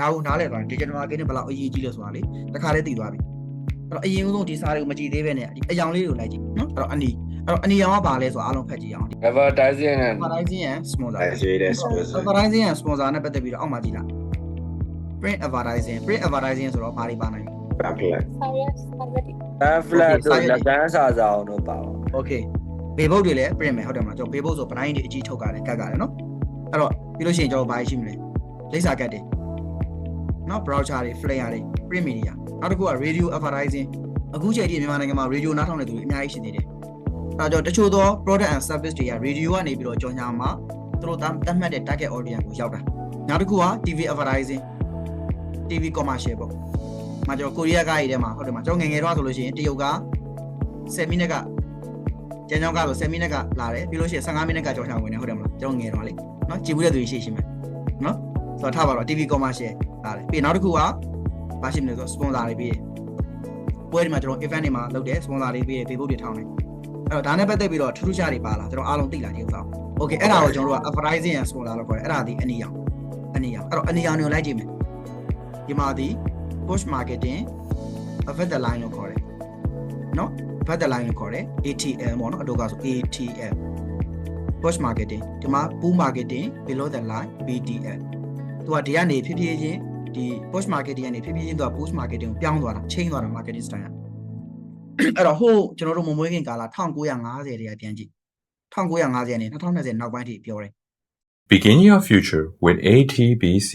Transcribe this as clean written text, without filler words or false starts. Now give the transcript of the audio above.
ဒါကိုနားလည်သွားရင် digital marketing ဘယ်လောက်အရေးကြီးလဲဆိုတာလေတခါလေးသိသွားပြီအဲ့တော့အရင်ဆုံးဒီစာတွေကိုမကြည့်သေးပဲနဲ့အယောင်လေးကိုလိုက်ကြည့်နော်အဲ့တော့အနီရောင်ကဘာလဲဆိုတော့အားလုံးဖတ်ကြည့်အောင် advertising and sponsor sponsor advertising and sponsor နဲ့ပတ်သက်ပြီးတော့အောက်မှာကြည့်လိုက် print advertising ဆိုတော့ဘာတွေပါနိုင်လဲ pamphlet တို့လက်တန်းစာစာအောင်တို့ပါပါ okay ဘေဘုတ်တွေလည်း print မယ်ဟုတ်တယ်မလားကျွန်တော်ဘေဘုတ်ဆိုဗတိုင်းတွေအကြီးထုတ်ကြတယ်ကတ်ကြတယ်နော်အဲ့တော့ပြီးလို့ရှိရင်ကျွန်တော်ဘာရှိမလဲလိပ်စာကတ်တွေနော် brochure တွေ flyer တွေ print media နောက်တစ်ခုက radio advertising အခုချိန်ထိမြန်မာနိုင်ငံမှာ radio နားထောင်နေသူတွေအများကြီးရှိသေးတယ်အဲ့တော့တချို့သော product and service တွေက radio ကနေပြီးတော့ကြော်ညာမှာသူတို့တတ်မှတ်တဲ့ target audience ကိုရောက်တာနောက်တစ်ခုက TV advertising TV commercial ပေါ့။မှာကျွန်တော်ကိုရီးယားကားကြီးထဲမှာဟုတ်တယ်မှာကျွန်တော်ငယ်ငယ်တော့ဆိုလို့ရှိရင်တရုတ်က10မိနစ်ကကျန်းချောင်းကဆို10မိနစ်ကလာတယ်ပြီးလို့ရှိရင်15မိနစ်ကကြော်ချောင်းဝင်တယ်ဟုတ်တယ်မလားကျွန်တော်ငယ်တော့လေနော်ကြည့်ဘူးတဲ့သူတွေရှိမယ်နော်ဆိုတော့ထားပါတော့ TV commercial လာတယ်ပြီးနောက်တစ်ခုကဘာရှိမလဲဆို sponsor တွေပြီးတယ်ပွဲဒီမှာကျွန်တော် event တွေမှာလုပ်တယ် sponsor တွေပြီးတယ် Facebook တွေထောင်းတယ်အဲ့တော့ဒါနဲ့ပတ်သက်ပြီးတော့ထူးထူးခြားတွေပါလာကျွန်တော်အားလုံးသိလာဒီဥစ္စာ Okay အဲ့ဒါကိုကျွန်တော်တို့က advertising and sponsor လို့ခေါ်တယ်အဲ့ဒါဒီအနီရောင်အဲ့တော့အနီရောင်တွေကိုလိုက်ကြည့်မယ်ဒီမှာဒီ push marketing affect the line လို့ခေါ်တယ်နော် affect the line လို့ခေါ်တယ် ATL ပေါ့နော်အတူကဆို ATL push marketing ဒီမှာ pull marketing below the line BTL သူကဒီကနေဖြည်းဖြည်းချင်းဒီ push marketing ကနေဖြည်းဖြည်းချင်းသူက push marketing ကိုပြောင်းသွားတာ change သွားတာ marketing style အဲ့တော့ဟိုကျွန်တော်တို့မမွေးခင်ကာလ1950တွေကပြန်ကြည့်1950နဲ့2020နောက်ပိုင်းထိပြောတယ် Begin your future with ATBC.